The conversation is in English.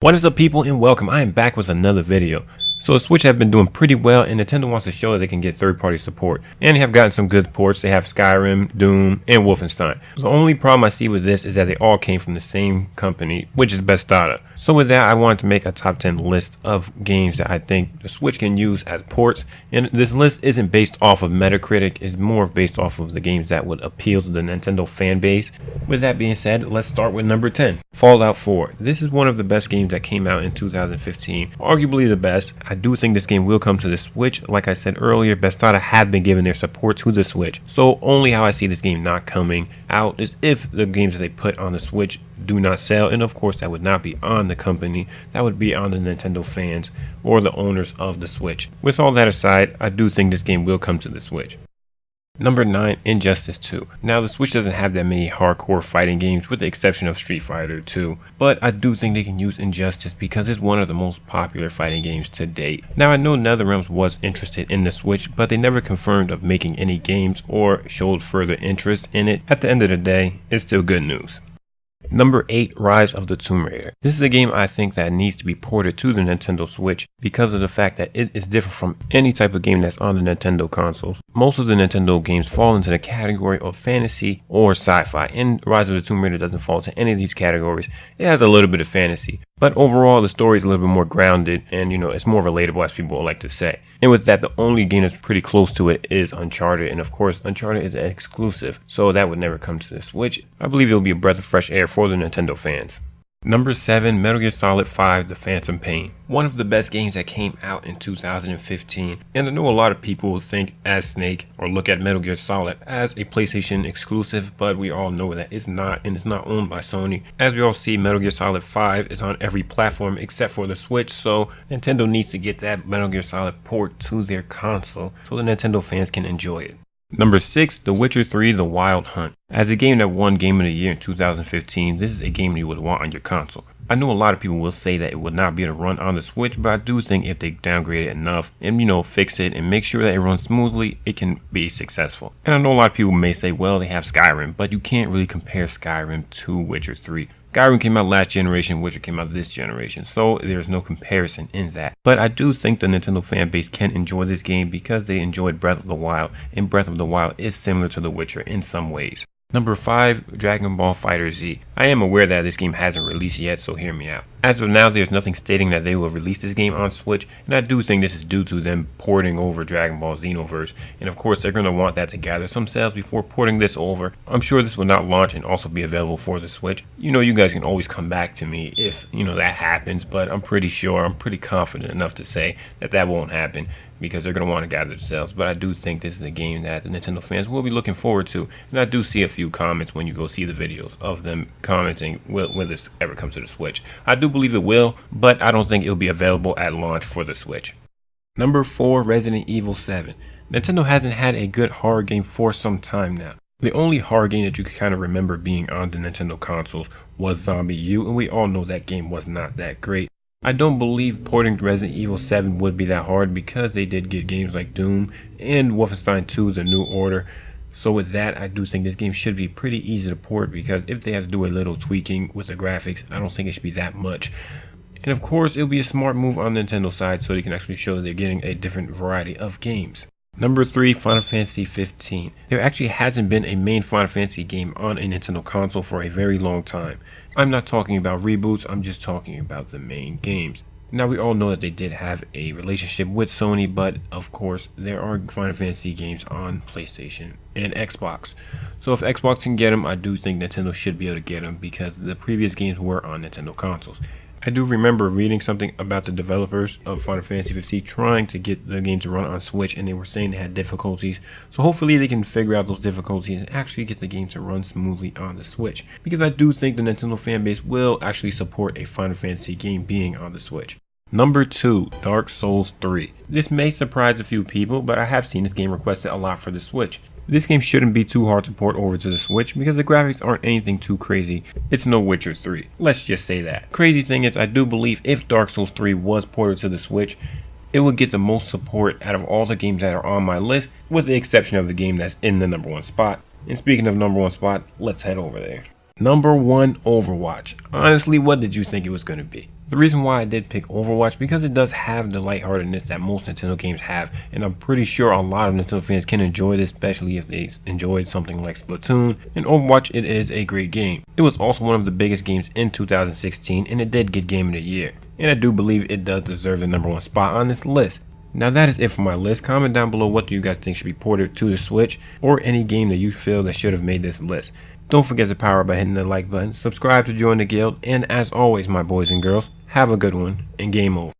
What is up, people, and welcome. I am back with another video. So the Switch have been doing pretty well, and Nintendo wants to show that they can get third-party support, and they have gotten some good ports. They have Skyrim, Doom, and Wolfenstein. The only problem I see with this is that they all came from the same company, which is Best Data. So with that, I wanted to make a top 10 list of games that I think the Switch can use as ports, and this list isn't based off of Metacritic. It's more based off of the games that would appeal to the Nintendo fan base. With that being said, let's start with number 10, Fallout 4. This is one of the best games that came out in 2015, arguably the best. I do think this game will come to the Switch. Like I said earlier, Best Data have been giving their support to the Switch. So only how I see this game not coming out is if the games that they put on the Switch do not sell. And of course, that would not be on the company. That would be on the Nintendo fans or the owners of the Switch. With all that aside, I do think this game will come to the Switch. Number 9, Injustice 2. Now, the Switch doesn't have that many hardcore fighting games with the exception of Street Fighter 2, but I do think they can use Injustice because it's one of the most popular fighting games to date. Now, I know NetherRealms was interested in the Switch, but they never confirmed of making any games or showed further interest in it. At the end of the day, it's still good news. Number 8, Rise of the Tomb Raider. This is a game I think that needs to be ported to the Nintendo Switch because of the fact that it is different from any type of game that's on the Nintendo consoles. Most of the Nintendo games fall into the category of fantasy or sci-fi, and Rise of the Tomb Raider doesn't fall into any of these categories. It has a little bit of fantasy, but overall the story is a little bit more grounded and it's more relatable, as people like to say. And with that, the only game that's pretty close to it is Uncharted, and of course Uncharted is an exclusive, so that would never come to the Switch. I believe it'll be a breath of fresh air for the Nintendo fans. Number 7, Metal Gear Solid 5: The Phantom Pain. One of the best games that came out in 2015, and I know a lot of people will think as Snake or look at Metal Gear Solid as a PlayStation exclusive, but we all know that it's not, and it's not owned by Sony. As we all see, Metal Gear Solid 5 is on every platform except for the Switch, so Nintendo needs to get that Metal Gear Solid port to their console so the Nintendo fans can enjoy it. Number 6, The Witcher 3: The Wild Hunt. As a game that won Game of the Year in 2015, this is a game you would want on your console. I know a lot of people will say that it would not be able to run on the Switch, but I do think if they downgrade it enough and fix it and make sure that it runs smoothly, it can be successful. And I know a lot of people may say, well, they have Skyrim, but you can't really compare Skyrim to Witcher 3. Skyrim came out last generation, Witcher came out this generation, so there's no comparison in that. But I do think the Nintendo fan base can enjoy this game because they enjoyed Breath of the Wild, and Breath of the Wild is similar to The Witcher in some ways. Number 5, Dragon Ball FighterZ. I am aware that this game hasn't released yet, so hear me out. As of now, there's nothing stating that they will release this game on Switch, and I do think this is due to them porting over Dragon Ball Xenoverse, and of course they're going to want that to gather some sales before porting this over. I'm sure this will not launch and also be available for the Switch. You guys can always come back to me if that happens, but I'm pretty confident enough to say that that won't happen because they're going to want to gather the sales. But I do think this is a game that the Nintendo fans will be looking forward to, and I do see a few comments when you go see the videos of them commenting will this ever come to the Switch. I do believe it will, but I don't think it'll be available at launch for the Switch. Number 4, Resident Evil 7. Nintendo hasn't had a good horror game for some time now. The only horror game that you can kind of remember being on the Nintendo consoles was ZombiU, and we all know that game was not that great. I don't believe porting Resident Evil 7 would be that hard because they did get games like Doom and Wolfenstein 2: The New Order. So with that, I do think this game should be pretty easy to port because if they have to do a little tweaking with the graphics, I don't think it should be that much. And of course, it'll be a smart move on the Nintendo side so they can actually show that they're getting a different variety of games. Number 3, Final Fantasy 15. There actually hasn't been a main Final Fantasy game on a Nintendo console for a very long time. I'm not talking about reboots, I'm just talking about the main games. Now, we all know that they did have a relationship with Sony, but of course there are Final Fantasy games on PlayStation and Xbox. So if Xbox can get them, I do think Nintendo should be able to get them because the previous games were on Nintendo consoles. I do remember reading something about the developers of Final Fantasy 15 trying to get the game to run on Switch, and they were saying they had difficulties. So hopefully they can figure out those difficulties and actually get the game to run smoothly on the Switch, because I do think the Nintendo fan base will actually support a Final Fantasy game being on the Switch. Number 2, Dark Souls 3. This may surprise a few people, but I have seen this game requested a lot for the Switch. This game shouldn't be too hard to port over to the Switch because the graphics aren't anything too crazy. It's no Witcher 3. Let's just say that. Crazy thing is, I do believe if Dark Souls 3 was ported to the Switch, it would get the most support out of all the games that are on my list, with the exception of the game that's in the number 1 spot. And speaking of number 1 spot, let's head over there. Number 1, Overwatch. Honestly, what did you think it was going to be? The reason why I did pick Overwatch because it does have the lightheartedness that most Nintendo games have, and I'm pretty sure a lot of Nintendo fans can enjoy this, especially if they enjoyed something like Splatoon. And Overwatch, it is a great game. It was also one of the biggest games in 2016, and it did get Game of the Year. And I do believe it does deserve the #1 spot on this list. Now that is it for my list. Comment down below what do you guys think should be ported to the Switch, or any game that you feel that should have made this list. Don't forget to power up by hitting the like button, subscribe to join the guild, and as always my boys and girls, have a good one, and game over.